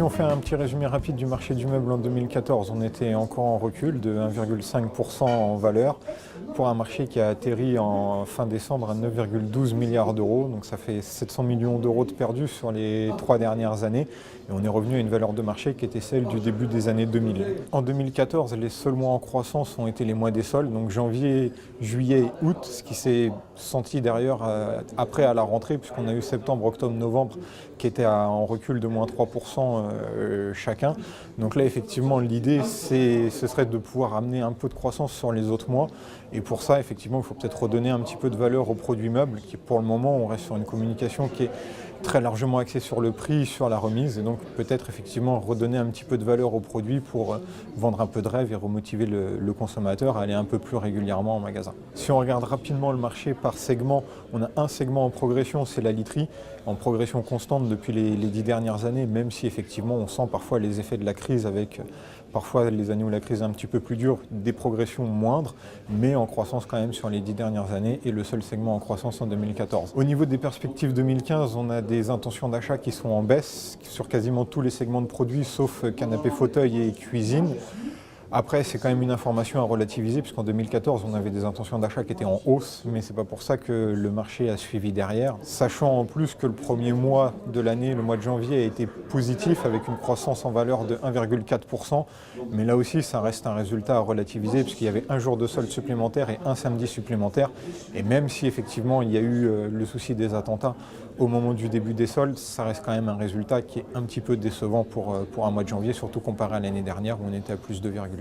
Si on fait un petit résumé rapide du marché du meuble en 2014, on était encore en recul de 1,5% en valeur pour un marché qui a atterri en fin décembre à 9,12 milliards d'euros. Donc ça fait 700 millions d'euros de perdus sur les 3 dernières années. Et on est revenu à une valeur de marché qui était celle du début des années 2000. En 2014, les seuls mois en croissance ont été les mois des soldes, donc janvier, juillet et août, ce qui s'est senti d'ailleurs après à la rentrée, puisqu'on a eu septembre, octobre, novembre qui étaient en recul de moins 3% chacun. Donc là, effectivement, l'idée, ce serait de pouvoir amener un peu de croissance sur les autres mois. Et pour ça, effectivement, il faut peut-être redonner un petit peu de valeur aux produits meubles, qui pour le moment, on reste sur une communication qui est très largement axée sur le prix, sur la remise, et donc peut-être effectivement redonner un petit peu de valeur aux produits pour vendre un peu de rêve et remotiver le consommateur à aller un peu plus régulièrement en magasin. Si on regarde rapidement le marché par segment, on a un segment en progression, c'est la literie, en progression constante depuis les 10 dernières années, même si effectivement on sent parfois les effets de la crise avec parfois les années où la crise est un petit peu plus dure, des progressions moindres, mais en croissance quand même sur les 10 dernières années et le seul segment en croissance en 2014. Au niveau des perspectives 2015, on a des intentions d'achat qui sont en baisse sur quasiment tous les segments de produits sauf canapé, fauteuil et cuisine. Après, c'est quand même une information à relativiser, puisqu'en 2014, on avait des intentions d'achat qui étaient en hausse, mais c'est pas pour ça que le marché a suivi derrière. Sachant en plus que le premier mois de l'année, le mois de janvier, a été positif, avec une croissance en valeur de 1,4%. Mais là aussi, ça reste un résultat à relativiser, puisqu'il y avait un jour de solde supplémentaire et un samedi supplémentaire. Et même si effectivement, il y a eu le souci des attentats au moment du début des soldes, ça reste quand même un résultat qui est un petit peu décevant pour un mois de janvier, surtout comparé à l'année dernière où on était à plus 2,2.